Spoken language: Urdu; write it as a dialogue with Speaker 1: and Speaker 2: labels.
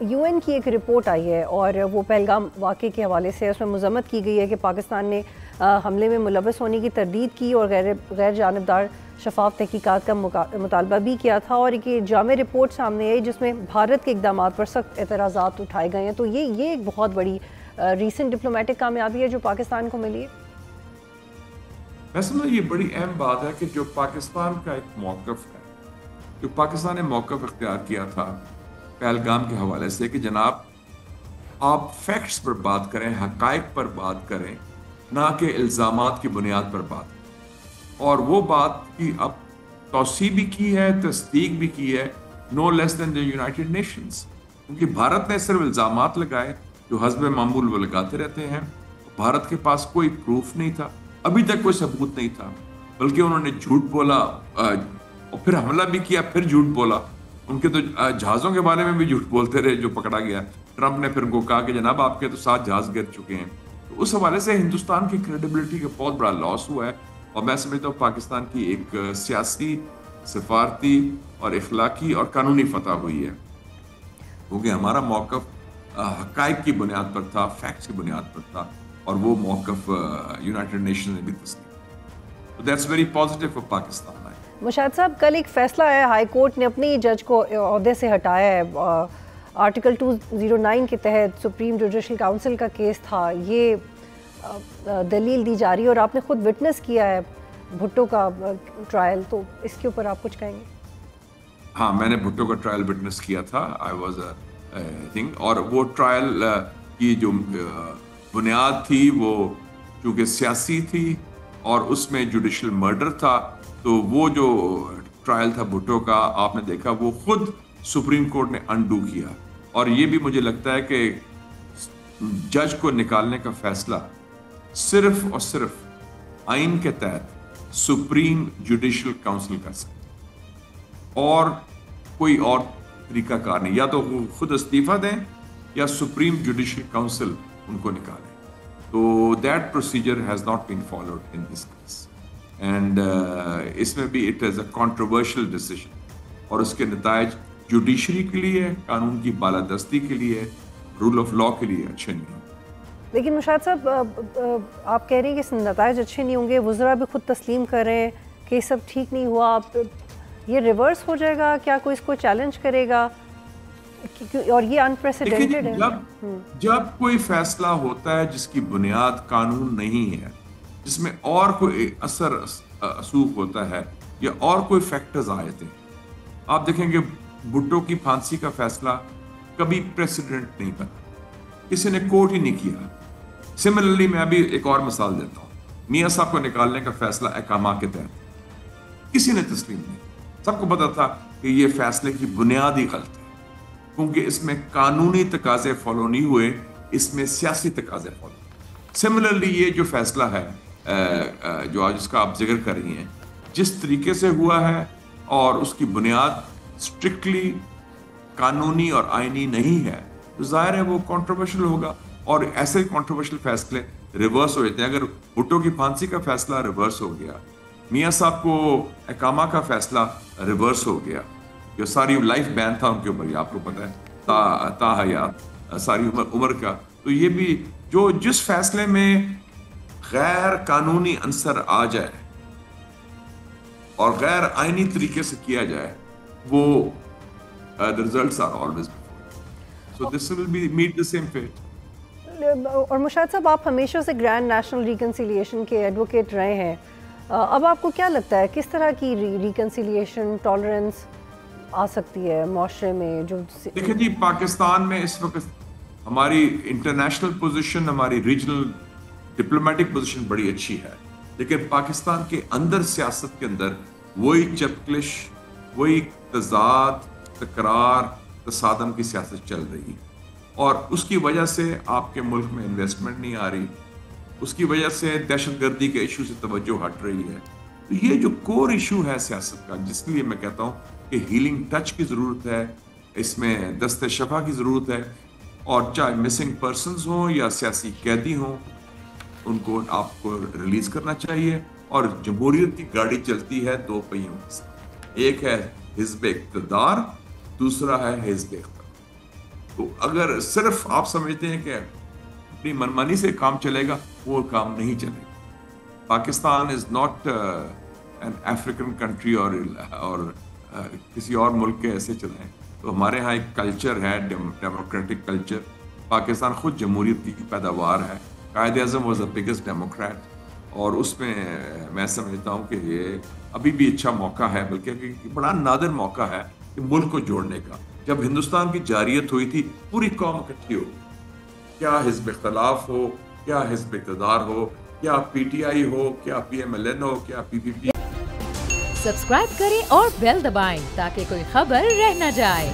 Speaker 1: UN کی ایک رپورٹ آئی ہے اور وہ پہلگام واقعے کے حوالے سے اس میں مذمت کی گئی ہے کہ پاکستان نے حملے میں ملوث ہونے کی تردید کی اور غیر جانبدار شفاف تحقیقات کا مطالبہ بھی کیا تھا، اور ایک جامع رپورٹ سامنے آئی جس میں بھارت کے اقدامات پر سخت اعتراضات اٹھائے گئے ہیں. تو یہ ایک بہت بڑی ریسنٹ ڈپلومیٹک کامیابی ہے جو پاکستان کو ملی ہے.
Speaker 2: ویسے یہ بڑی اہم بات ہے کہ جو پاکستان کا ایک موقف ہے، جو پاکستان نے موقف اختیار کیا تھا پہلگام کے حوالے سے کہ جناب آپ فیکٹس پر بات کریں، حقائق پر بات کریں، نہ کہ الزامات کی بنیاد پر بات کریں. اور وہ بات کی اب توسیع بھی کی ہے، تصدیق بھی کی ہے، نو لیس دین دی یونائٹڈ نیشنز. کیونکہ بھارت نے صرف الزامات لگائے جو حسب معمول وہ لگاتے رہتے ہیں. بھارت کے پاس کوئی پروف نہیں تھا، ابھی تک کوئی ثبوت نہیں تھا، بلکہ انہوں نے جھوٹ بولا اور پھر حملہ بھی کیا، پھر جھوٹ بولا. ان کے تو جہازوں کے بارے میں بھی جھوٹ بولتے رہے جو پکڑا گیا. ٹرمپ نے پھر ان کو کہا کہ جناب آپ کے تو 7 جہاز گر چکے ہیں. تو اس حوالے سے ہندوستان کی کریڈیبلٹی کا بہت بڑا لاس ہوا ہے. اور میں سمجھتا ہوں پاکستان کی ایک سیاسی، سفارتی اور اخلاقی اور قانونی فتح ہوئی ہے، کیونکہ ہمارا موقف حقائق کی بنیاد پر تھا، فیکٹس کی بنیاد پر تھا، اور وہ موقف یونائٹڈ نیشن نے بھی تسلیم کیا. So that's very positive for Pakistan.
Speaker 1: Mushahid صاحب، کل ایک فیصلہ ہے، ہائی کورٹ نے اپنے ہی جج کو عہدے سے ہٹایا ہے. آرٹیکل 209 کے تحت سپریم جوڈیشل کاؤنسل کا کیس تھا، یہ دلیل دی جا رہی ہے اور آپ نے خود وٹنس کیا ہے بھٹو کا ٹرائل، تو اس کے اوپر آپ کچھ کہیں گے؟
Speaker 2: ہاں، میں نے بھٹو کا ٹرائل وٹنس کیا تھا. اور وہ ٹرائل کی جو بنیاد تھی وہ چونکہ سیاسی تھی اور اس میں جوڈیشل مرڈر تھا، تو وہ جو ٹرائل تھا بھٹو کا، آپ نے دیکھا وہ خود سپریم کورٹ نے انڈو کیا. اور یہ بھی مجھے لگتا ہے کہ جج کو نکالنے کا فیصلہ صرف اور صرف آئین کے تحت سپریم جوڈیشل کاؤنسل کر سکتا، اور کوئی اور طریقہ کار نہیں. یا تو وہ خود استعفیٰ دیں یا سپریم جوڈیشل کاؤنسل ان کو نکالے. تو that procedure has not been followed in this case. And اس میں بھی it is a controversial decision, اور اس کے نتائج جوڈیشری کے لیے، قانون کی بالادستی کے لیے، رول آف لا کے لیے اچھے نہیں ہوں.
Speaker 1: لیکن مشاہد صاحب، آپ کہہ رہے ہیں کہ نتائج اچھے نہیں ہوں گے، وزراء بھی خود تسلیم کر رہے ہیں کہ یہ سب ٹھیک نہیں ہوا. یہ ریورس ہو جائے گا؟ کیا کوئی اس کو چیلنج کرے گا؟ اور یہ انپریسیڈنٹڈ ہے.
Speaker 2: جب کوئی فیصلہ ہوتا ہے جس کی بنیاد قانون نہیں ہے، جس میں اور کوئی اثر اسوق ہوتا ہے یا اور کوئی فیکٹرز آئے تھے، آپ دیکھیں کہ بھٹو کی پھانسی کا فیصلہ کبھی پریسیڈنٹ نہیں بنا، کسی نے کوٹ ہی نہیں کیا. سملرلی میں ابھی ایک اور مثال دیتا ہوں، میاں صاحب کو نکالنے کا فیصلہ اقامہ کے تحت کسی نے تسلیم نہیں. سب کو پتا تھا کہ یہ فیصلے کی بنیاد ہی غلط ہے، کیونکہ اس میں قانونی تقاضے فالو نہیں ہوئے، اس میں سیاسی تقاضے فالو. سملرلی یہ جو فیصلہ ہے جو آج اس کا آپ ذکر کر رہی ہیں، جس طریقے سے ہوا ہے اور اس کی بنیاد اسٹرکٹلی قانونی اور آئینی نہیں ہے، تو ظاہر ہے وہ کنٹروورشل ہوگا. اور ایسے کنٹروورشل فیصلے ریورس ہو جاتے ہیں. اگر بھٹو کی پھانسی کا فیصلہ ریورس ہو گیا، میاں صاحب کو اقامہ کا فیصلہ ریورس ہو گیا، جو ساری لائف بین تھا ان کے اوپر، آپ کو پتہ ہے تا حیات ساری عمر کا، تو یہ بھی جس فیصلے میں غیر قانونی عنصر آ جائے اور غیر آئینی طریقے سے کیا جائے، وہ the results are always before. So this will meet the same fate.
Speaker 1: اور مشاہد صاحب، آپ ہمیشہ سے گرینڈ نیشنل ریکنسیلیشن کے ایڈوکیٹ رہے ہیں. اب آپ کو کیا لگتا ہے کس طرح کی ریکنسیلیشن، ٹالرنس آ سکتی ہے معاشرے میں؟ جو
Speaker 2: دیکھیں جی، پاکستان میں اس وقت ہماری انٹرنیشنل پوزیشن، ہماری ریجنل ڈپلومیٹک پوزیشن بڑی اچھی ہے، لیکن پاکستان کے اندر سیاست کے اندر وہی چپکلش، وہی تضاد، تکرار، تصادم کی سیاست چل رہی ہے. اور اس کی وجہ سے آپ کے ملک میں انویسٹمنٹ نہیں آ رہی، اس کی وجہ سے دہشت گردی کے ایشو سے توجہ ہٹ رہی ہے. تو یہ جو کور ایشو ہے سیاست کا، جس کے لیے میں کہتا ہوں کہ ہیلنگ ٹچ کی ضرورت ہے، اس میں دست شفا کی ضرورت ہے. اور چاہے مسنگ پرسنز ہوں یا سیاسی قیدی ہوں، ان کو آپ کو ریلیز کرنا چاہیے. اور جمہوریت کی گاڑی چلتی ہے 2 پہیوں سے، ایک ہے حزب اقتدار، دوسرا ہے حزب اختیار. تو اگر صرف آپ سمجھتے ہیں کہ اپنی منمانی سے کام چلے گا، وہ کام نہیں چلے گا. Pakistan is not an African country اور کسی اور ملک کے ایسے چلائیں. تو ہمارے ہاں ایک کلچر ہے، ڈیموکریٹک کلچر. پاکستان خود جمہوریت کی پیداوار ہے. Quaid Azam was the biggest Democrat, اور اس میں سمجھتا ہوں کہ یہ ابھی بھی اچھا موقع ہے، بلکہ بڑا نادر موقع ہے کہ ملک کو جوڑنے کا. جب ہندوستان کی جاریت ہوئی تھی پوری قوم اکٹھی ہو، کیا حزب اختلاف ہو، کیا حزب اقتدار ہو، کیا پی ٹی آئی ہو، کیا پی ایم ایل این ہو، کیا پی پی پی.
Speaker 3: سبسکرائب کریں اور بیل دبائیں تاکہ کوئی خبر رہ نہ جائے.